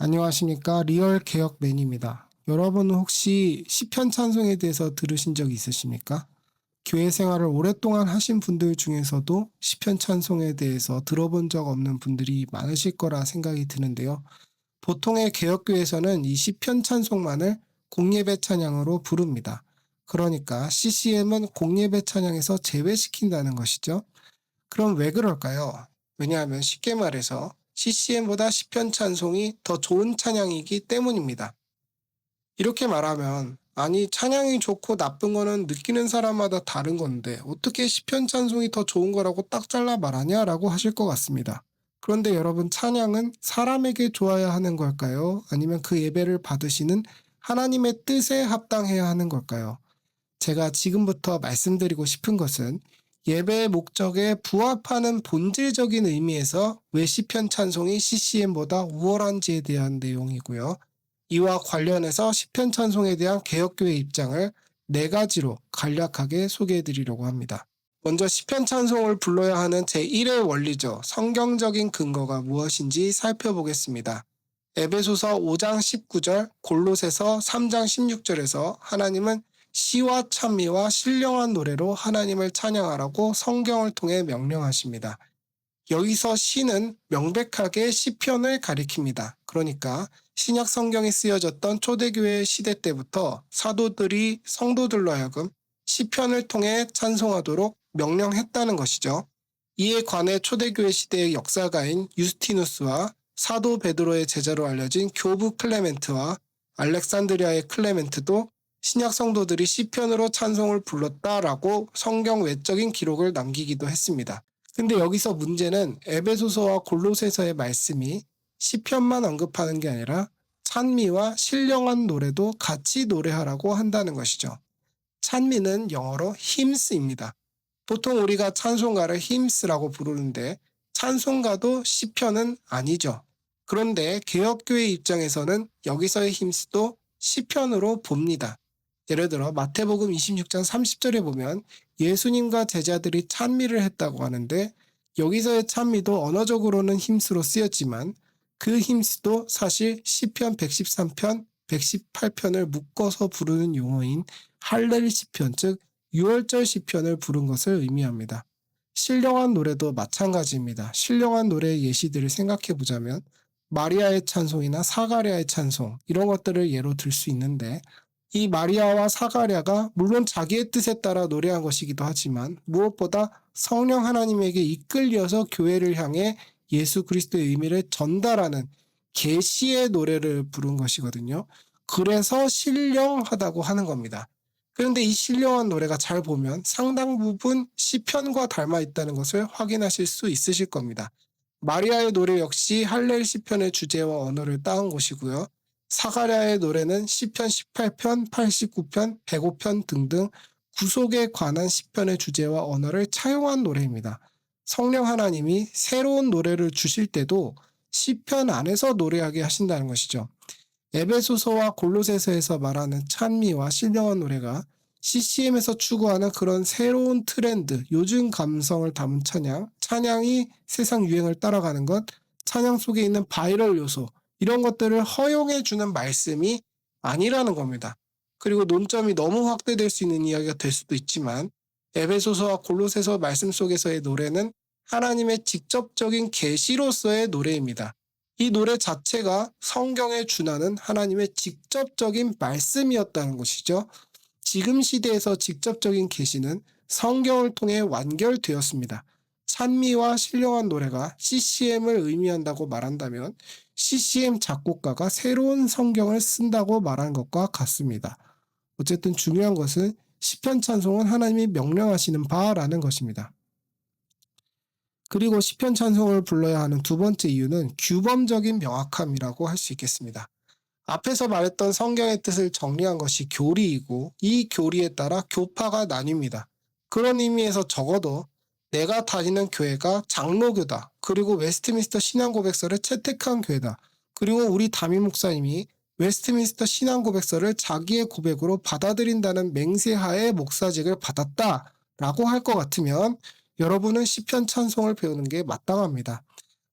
안녕하십니까. 리얼 개혁맨입니다. 여러분은 혹시 시편 찬송에 대해서 들으신 적 있으십니까? 교회 생활을 오랫동안 하신 분들 중에서도 시편 찬송에 대해서 들어본 적 없는 분들이 많으실 거라 생각이 드는데요. 보통의 개혁교회에서는 이 시편 찬송만을 공예배 찬양으로 부릅니다. 그러니까 CCM은 공예배 찬양에서 제외시킨다는 것이죠. 그럼 왜 그럴까요? 왜냐하면 쉽게 말해서 CCM보다 시편 찬송이 더 좋은 찬양이기 때문입니다. 이렇게 말하면 아니 찬양이 좋고 나쁜 거는 느끼는 사람마다 다른 건데 어떻게 시편 찬송이 더 좋은 거라고 딱 잘라 말하냐라고 하실 것 같습니다. 그런데 여러분, 찬양은 사람에게 좋아야 하는 걸까요? 아니면 그 예배를 받으시는 하나님의 뜻에 합당해야 하는 걸까요? 제가 지금부터 말씀드리고 싶은 것은 예배의 목적에 부합하는 본질적인 의미에서 왜 시편 찬송이 CCM보다 우월한지에 대한 내용이고요. 이와 관련해서 시편 찬송에 대한 개혁교회 입장을 4가지로 간략하게 소개해드리려고 합니다. 먼저 시편 찬송을 불러야 하는 제1의 원리죠. 성경적인 근거가 무엇인지 살펴보겠습니다. 에베소서 5장 19절, 골로새서 3장 16절에서 하나님은 시와 찬미와 신령한 노래로 하나님을 찬양하라고 성경을 통해 명령하십니다. 여기서 시는 명백하게 시편을 가리킵니다. 그러니까 신약 성경이 쓰여졌던 초대교회 시대 때부터 사도들이 성도들로 하여금 시편을 통해 찬송하도록 명령했다는 것이죠. 이에 관해 초대교회 시대의 역사가인 유스티누스와 사도 베드로의 제자로 알려진 교부 클레멘트와 알렉산드리아의 클레멘트도 신약 성도들이 시편으로 찬송을 불렀다라고 성경 외적인 기록을 남기기도 했습니다. 근데 여기서 문제는 에베소서와 골로새서의 말씀이 시편만 언급하는 게 아니라 찬미와 신령한 노래도 같이 노래하라고 한다는 것이죠. 찬미는 영어로 hymns입니다. 보통 우리가 찬송가를 hymns라고 부르는데 찬송가도 시편은 아니죠. 그런데 개혁교회 입장에서는 여기서의 hymns도 시편으로 봅니다. 예를 들어 마태복음 26장 30절에 보면 예수님과 제자들이 찬미를 했다고 하는데 여기서의 찬미도 언어적으로는 힘스로 쓰였지만 그 힘스도 사실 시편 113편, 118편을 묶어서 부르는 용어인 할렐 시편, 즉 6월절 시편을 부른 것을 의미합니다. 신령한 노래도 마찬가지입니다. 신령한 노래의 예시들을 생각해 보자면 마리아의 찬송이나 사가랴의 찬송, 이런 것들을 예로 들 수 있는데 이 마리아와 사가랴가 물론 자기의 뜻에 따라 노래한 것이기도 하지만 무엇보다 성령 하나님에게 이끌려서 교회를 향해 예수 그리스도의 의미를 전달하는 계시의 노래를 부른 것이거든요. 그래서 신령하다고 하는 겁니다. 그런데 이 신령한 노래가 잘 보면 상당 부분 시편과 닮아 있다는 것을 확인하실 수 있으실 겁니다. 마리아의 노래 역시 할렐 시편의 주제와 언어를 따온 것이고요. 사가랴의 노래는 시편 18편, 89편, 105편 등등 구속에 관한 시편의 주제와 언어를 차용한 노래입니다. 성령 하나님이 새로운 노래를 주실 때도 시편 안에서 노래하게 하신다는 것이죠. 에베소서와 골로새서에서 말하는 찬미와 신령한 노래가 CCM에서 추구하는 그런 새로운 트렌드, 요즘 감성을 담은 찬양이 세상 유행을 따라가는 것, 찬양 속에 있는 바이럴 요소, 이런 것들을 허용해주는 말씀이 아니라는 겁니다. 그리고 논점이 너무 확대될 수 있는 이야기가 될 수도 있지만 에베소서와 골로새서 말씀 속에서의 노래는 하나님의 직접적인 계시로서의 노래입니다. 이 노래 자체가 성경에 준하는 하나님의 직접적인 말씀이었다는 것이죠. 지금 시대에서 직접적인 계시는 성경을 통해 완결되었습니다. 찬미와 신령한 노래가 CCM을 의미한다고 말한다면 CCM 작곡가가 새로운 성경을 쓴다고 말한 것과 같습니다. 어쨌든 중요한 것은 시편 찬송은 하나님이 명령하시는 바라는 것입니다. 그리고 시편 찬송을 불러야 하는 두 번째 이유는 규범적인 명확함이라고 할 수 있겠습니다. 앞에서 말했던 성경의 뜻을 정리한 것이 교리이고 이 교리에 따라 교파가 나뉩니다. 그런 의미에서 적어도 내가 다니는 교회가 장로교다. 그리고 웨스트민스터 신앙고백서를 채택한 교회다. 그리고 우리 담임 목사님이 웨스트민스터 신앙고백서를 자기의 고백으로 받아들인다는 맹세하에 목사직을 받았다라고 할 것 같으면 여러분은 시편 찬송을 배우는 게 마땅합니다.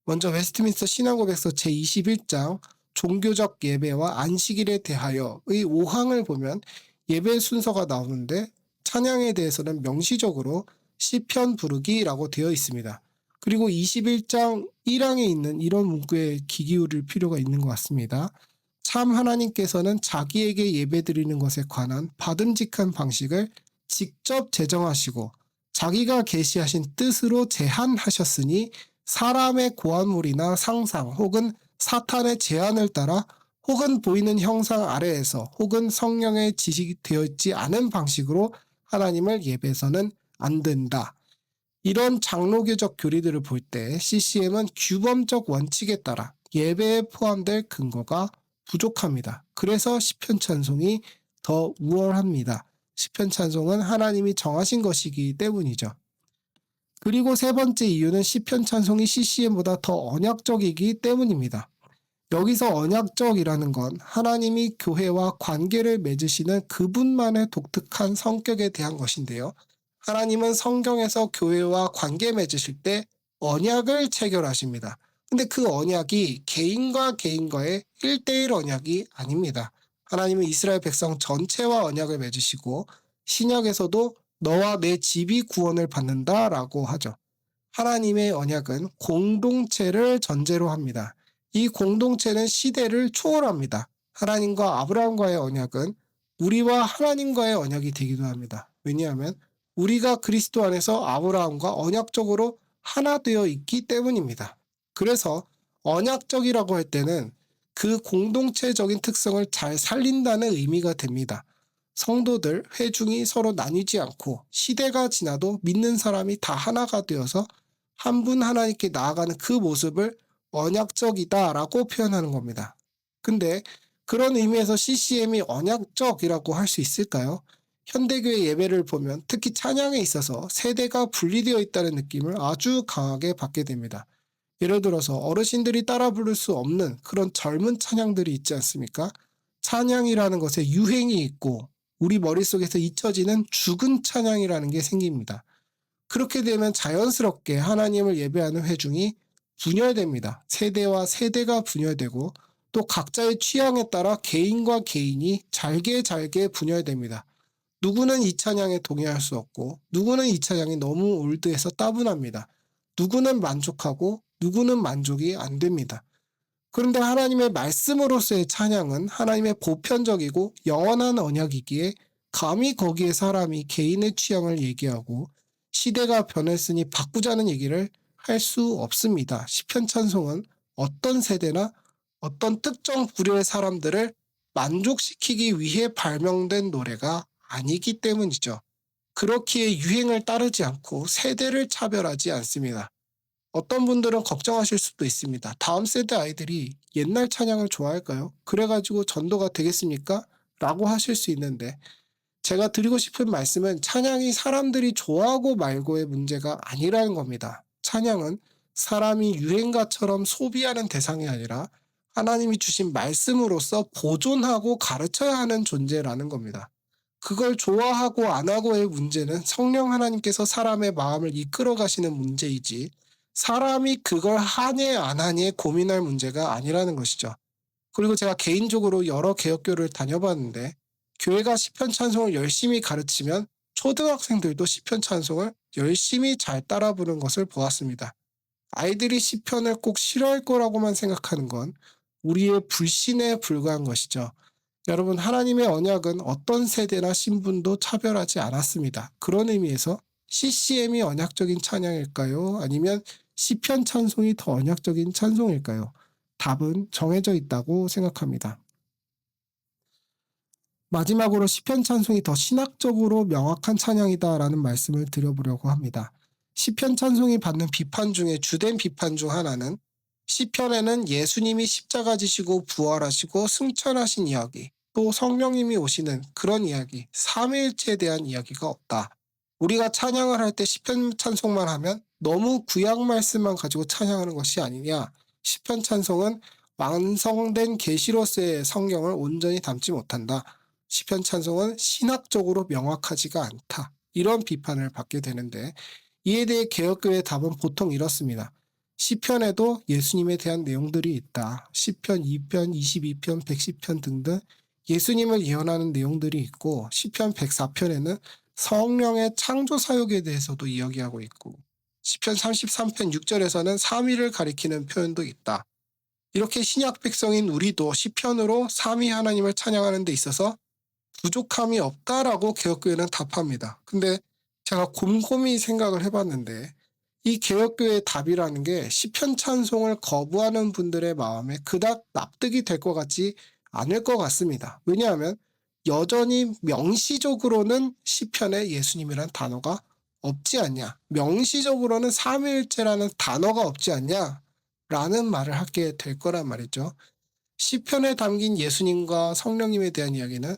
먼저 웨스트민스터 신앙고백서 제21장 종교적 예배와 안식일에 대하여의 5항을 보면 예배 순서가 나오는데 찬양에 대해서는 명시적으로 시편 부르기라고 되어 있습니다. 그리고 21장 1항에 있는 이런 문구에 귀 기울일 필요가 있는 것 같습니다. 참 하나님께서는 자기에게 예배드리는 것에 관한 바듬직한 방식을 직접 제정하시고 자기가 계시하신 뜻으로 제한하셨으니 사람의 고안물이나 상상 혹은 사탄의 제안을 따라 혹은 보이는 형상 아래에서 혹은 성령에 지시되어 있지 않은 방식으로 하나님을 예배해서는 안 된다. 이런 장로교적 교리들을 볼 때 CCM은 규범적 원칙에 따라 예배에 포함될 근거가 부족합니다. 그래서 시편 찬송이 더 우월합니다. 시편 찬송은 하나님이 정하신 것이기 때문이죠. 그리고 세 번째 이유는 시편 찬송이 CCM보다 더 언약적이기 때문입니다. 여기서 언약적이라는 건 하나님이 교회와 관계를 맺으시는 그분만의 독특한 성격에 대한 것인데요. 하나님은 성경에서 교회와 관계 맺으실 때 언약을 체결하십니다. 근데 그 언약이 개인과 개인과의 1:1 언약이 아닙니다. 하나님은 이스라엘 백성 전체와 언약을 맺으시고 신약에서도 너와 내 집이 구원을 받는다라고 하죠. 하나님의 언약은 공동체를 전제로 합니다. 이 공동체는 시대를 초월합니다. 하나님과 아브라함과의 언약은 우리와 하나님과의 언약이 되기도 합니다. 왜냐하면 우리가 그리스도 안에서 아브라함과 언약적으로 하나 되어 있기 때문입니다. 그래서 언약적이라고 할 때는 그 공동체적인 특성을 잘 살린다는 의미가 됩니다. 성도들, 회중이 서로 나뉘지 않고 시대가 지나도 믿는 사람이 다 하나가 되어서 한 분 하나님께 나아가는 그 모습을 언약적이다라고 표현하는 겁니다. 근데 그런 의미에서 CCM이 언약적이라고 할 수 있을까요? 현대교회 예배를 보면 특히 찬양에 있어서 세대가 분리되어 있다는 느낌을 아주 강하게 받게 됩니다. 예를 들어서 어르신들이 따라 부를 수 없는 그런 젊은 찬양들이 있지 않습니까? 찬양이라는 것에 유행이 있고 우리 머릿속에서 잊혀지는 죽은 찬양이라는 게 생깁니다. 그렇게 되면 자연스럽게 하나님을 예배하는 회중이 분열됩니다. 세대와 세대가 분열되고 또 각자의 취향에 따라 개인과 개인이 잘게 분열됩니다. 누구는 이 찬양에 동의할 수 없고 누구는 이 찬양이 너무 올드해서 따분합니다. 누구는 만족하고 누구는 만족이 안 됩니다. 그런데 하나님의 말씀으로서의 찬양은 하나님의 보편적이고 영원한 언약이기에 감히 거기에 사람이 개인의 취향을 얘기하고 시대가 변했으니 바꾸자는 얘기를 할 수 없습니다. 시편 찬송은 어떤 세대나 어떤 특정 부류의 사람들을 만족시키기 위해 발명된 노래가 아니기 때문이죠. 그렇기에 유행을 따르지 않고 세대를 차별하지 않습니다. 어떤 분들은 걱정하실 수도 있습니다. 다음 세대 아이들이 옛날 찬양을 좋아할까요? 그래가지고 전도가 되겠습니까? 라고 하실 수 있는데 제가 드리고 싶은 말씀은 찬양이 사람들이 좋아하고 말고의 문제가 아니라는 겁니다. 찬양은 사람이 유행가처럼 소비하는 대상이 아니라 하나님이 주신 말씀으로서 보존하고 가르쳐야 하는 존재라는 겁니다. 그걸 좋아하고 안 하고의 문제는 성령 하나님께서 사람의 마음을 이끌어 가시는 문제이지 사람이 그걸 하냐 안 하냐에 고민할 문제가 아니라는 것이죠. 그리고 제가 개인적으로 여러 개혁교를 다녀봤는데 교회가 시편 찬송을 열심히 가르치면 초등학생들도 시편 찬송을 열심히 잘 따라 부르는 것을 보았습니다. 아이들이 시편을 꼭 싫어할 거라고만 생각하는 건 우리의 불신에 불과한 것이죠. 여러분, 하나님의 언약은 어떤 세대나 신분도 차별하지 않았습니다. 그런 의미에서 CCM이 언약적인 찬양일까요? 아니면 시편 찬송이 더 언약적인 찬송일까요? 답은 정해져 있다고 생각합니다. 마지막으로 시편 찬송이 더 신학적으로 명확한 찬양이다라는 말씀을 드려보려고 합니다. 시편 찬송이 받는 비판 중에 주된 비판 중 하나는 시편에는 예수님이 십자가 지시고 부활하시고 승천하신 이야기, 또 성령님이 오시는 그런 이야기, 삼위일체에 대한 이야기가 없다. 우리가 찬양을 할 때 시편 찬송만 하면 너무 구약 말씀만 가지고 찬양하는 것이 아니냐. 시편 찬송은 완성된 계시로서의 성경을 온전히 담지 못한다. 시편 찬송은 신학적으로 명확하지가 않다. 이런 비판을 받게 되는데 이에 대해 개혁교회의 답은 보통 이렇습니다. 시편에도 예수님에 대한 내용들이 있다. 시편 2편, 22편, 110편 등등 예수님을 예언하는 내용들이 있고, 시편 104편에는 성령의 창조 사역에 대해서도 이야기하고 있고, 시편 33편 6절에서는 삼위를 가리키는 표현도 있다. 이렇게 신약 백성인 우리도 시편으로 삼위 하나님을 찬양하는 데 있어서 부족함이 없다라고 개혁교회는 답합니다. 근데 제가 곰곰이 생각을 해봤는데, 이 개혁교회의 답이라는 게 시편 찬송을 거부하는 분들의 마음에 그닥 납득이 될 것 같지 않을 것 같습니다. 왜냐하면 여전히 명시적으로는 시편에 예수님이란 단어가 없지 않냐, 명시적으로는 삼위일체라는 단어가 없지 않냐 라는 말을 하게 될 거란 말이죠. 시편에 담긴 예수님과 성령님에 대한 이야기는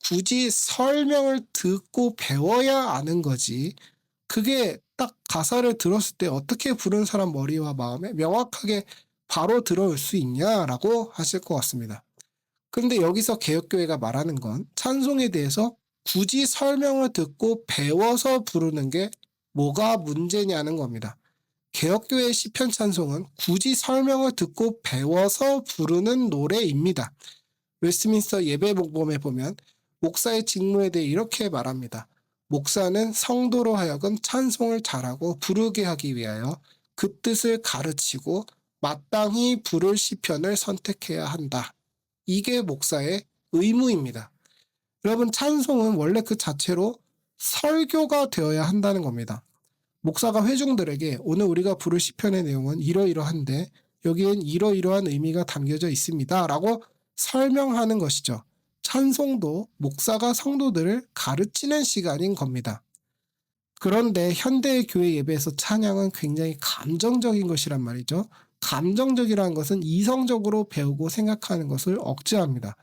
굳이 설명을 듣고 배워야 아는 거지, 그게 딱 가사를 들었을 때 어떻게 부른 사람 머리와 마음에 명확하게 바로 들어올 수 있냐라고 하실 것 같습니다. 그런데 여기서 개혁교회가 말하는 건 찬송에 대해서 굳이 설명을 듣고 배워서 부르는 게 뭐가 문제냐는 겁니다. 개혁교회의 시편 찬송은 굳이 설명을 듣고 배워서 부르는 노래입니다. 웨스트민스터 예배복범에 보면 목사의 직무에 대해 이렇게 말합니다. 목사는 성도로 하여금 찬송을 잘하고 부르게 하기 위하여 그 뜻을 가르치고 마땅히 부를 시편을 선택해야 한다. 이게 목사의 의무입니다. 여러분, 찬송은 원래 그 자체로 설교가 되어야 한다는 겁니다. 목사가 회중들에게 오늘 우리가 부를 시편의 내용은 이러이러한데 여기엔 이러이러한 의미가 담겨져 있습니다 라고 설명하는 것이죠. 찬송도 목사가 성도들을 가르치는 시간인 겁니다. 그런데 현대의 교회 예배에서 찬양은 굉장히 감정적인 것이란 말이죠. 감정적이라는 것은 이성적으로 배우고 생각하는 것을 억제합니다.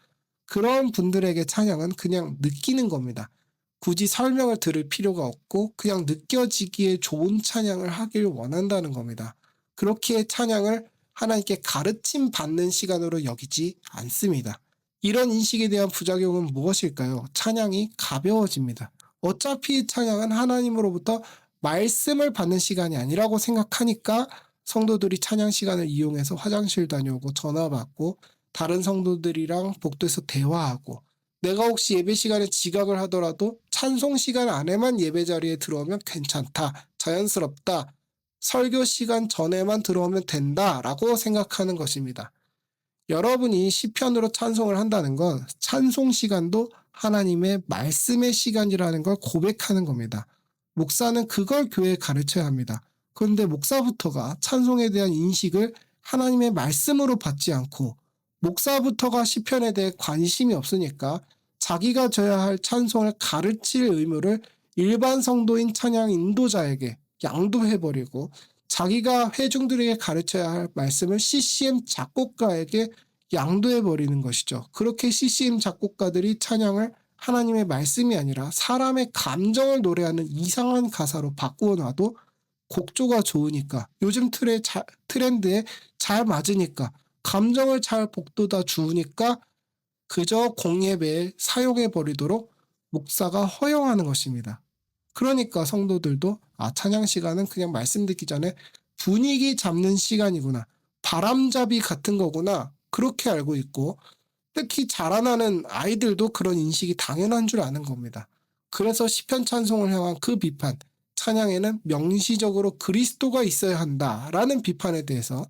그런 분들에게 찬양은 그냥 느끼는 겁니다. 굳이 설명을 들을 필요가 없고 그냥 느껴지기에 좋은 찬양을 하길 원한다는 겁니다. 그렇게 찬양을 하나님께 가르침 받는 시간으로 여기지 않습니다. 이런 인식에 대한 부작용은 무엇일까요? 찬양이 가벼워집니다. 어차피 찬양은 하나님으로부터 말씀을 받는 시간이 아니라고 생각하니까 성도들이 찬양 시간을 이용해서 화장실 다녀오고 전화 받고 다른 성도들이랑 복도에서 대화하고, 내가 혹시 예배 시간에 지각을 하더라도 찬송 시간 안에만 예배 자리에 들어오면 괜찮다, 자연스럽다, 설교 시간 전에만 들어오면 된다 라고 생각하는 것입니다. 여러분이 시편으로 찬송을 한다는 건 찬송 시간도 하나님의 말씀의 시간이라는 걸 고백하는 겁니다. 목사는 그걸 교회에 가르쳐야 합니다. 그런데 목사부터가 찬송에 대한 인식을 하나님의 말씀으로 받지 않고 목사부터가 시편에 대해 관심이 없으니까 자기가 져야 할 찬송을 가르칠 의무를 일반 성도인 찬양 인도자에게 양도해버리고 자기가 회중들에게 가르쳐야 할 말씀을 CCM 작곡가에게 양도해버리는 것이죠. 그렇게 CCM 작곡가들이 찬양을 하나님의 말씀이 아니라 사람의 감정을 노래하는 이상한 가사로 바꾸어 놔도 곡조가 좋으니까, 요즘 트렌드에 잘 맞으니까, 감정을 잘 복돋아 주니까 그저 공예배에 사용해버리도록 목사가 허용하는 것입니다. 그러니까 성도들도 찬양 시간은 그냥 말씀 듣기 전에 분위기 잡는 시간이구나, 바람잡이 같은 거구나, 그렇게 알고 있고, 특히 자라나는 아이들도 그런 인식이 당연한 줄 아는 겁니다. 그래서 시편 찬송을 향한 그 비판, 찬양에는 명시적으로 그리스도가 있어야 한다라는 비판에 대해서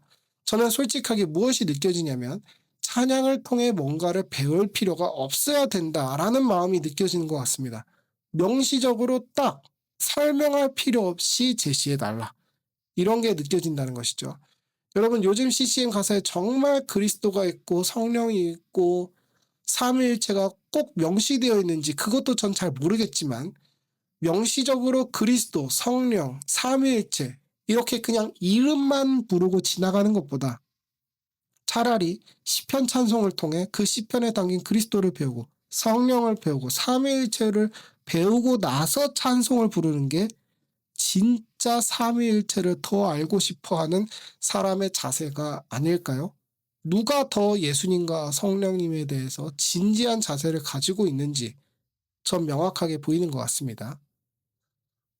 저는 솔직하게 무엇이 느껴지냐면, 찬양을 통해 뭔가를 배울 필요가 없어야 된다라는 마음이 느껴지는 것 같습니다. 명시적으로 딱 설명할 필요 없이 제시해달라, 이런 게 느껴진다는 것이죠. 여러분, 요즘 CCM 가사에 정말 그리스도가 있고 성령이 있고 삼위일체가 꼭 명시되어 있는지 그것도 전 잘 모르겠지만, 명시적으로 그리스도, 성령, 삼위일체 이렇게 그냥 이름만 부르고 지나가는 것보다 차라리 시편 찬송을 통해 그 시편에 담긴 그리스도를 배우고 성령을 배우고 삼위일체를 배우고 나서 찬송을 부르는 게 진짜 삼위일체를 더 알고 싶어하는 사람의 자세가 아닐까요? 누가 더 예수님과 성령님에 대해서 진지한 자세를 가지고 있는지 전 명확하게 보이는 것 같습니다.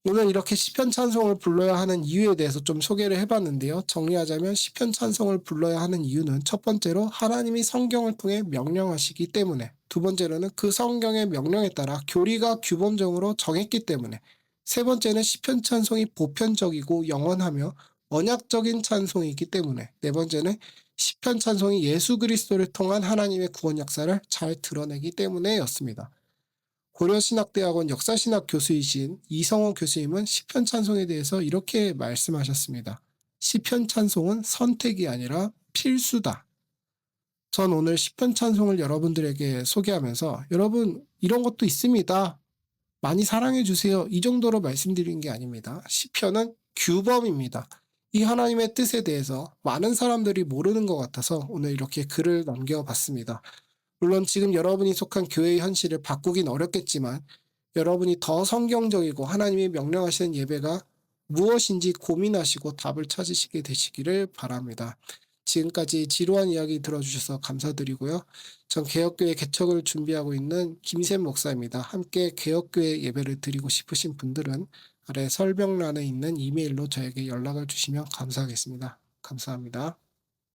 오늘 이렇게 시편 찬송을 불러야 하는 이유에 대해서 좀 소개를 해봤는데요. 정리하자면 시편 찬송을 불러야 하는 이유는 첫 번째로 하나님이 성경을 통해 명령하시기 때문에, 두 번째로는 그 성경의 명령에 따라 교리가 규범적으로 정했기 때문에, 세 번째는 시편 찬송이 보편적이고 영원하며 언약적인 찬송이기 때문에, 네 번째는 시편 찬송이 예수 그리스도를 통한 하나님의 구원 역사를 잘 드러내기 때문에였습니다. 고려신학대학원 역사신학 교수이신 이성호 교수님은 시편 찬송에 대해서 이렇게 말씀하셨습니다. 시편 찬송은 선택이 아니라 필수다. 전 오늘 시편 찬송을 여러분들에게 소개하면서 여러분 이런 것도 있습니다. 많이 사랑해 주세요. 이 정도로 말씀드린 게 아닙니다. 시편은 규범입니다. 이 하나님의 뜻에 대해서 많은 사람들이 모르는 것 같아서 오늘 이렇게 글을 남겨봤습니다. 물론 지금 여러분이 속한 교회의 현실을 바꾸긴 어렵겠지만 여러분이 더 성경적이고 하나님이 명령하시는 예배가 무엇인지 고민하시고 답을 찾으시게 되시기를 바랍니다. 지금까지 지루한 이야기 들어주셔서 감사드리고요. 전 개혁교회 개척을 준비하고 있는 김샘 목사입니다. 함께 개혁교회 예배를 드리고 싶으신 분들은 아래 설명란에 있는 이메일로 저에게 연락을 주시면 감사하겠습니다. 감사합니다.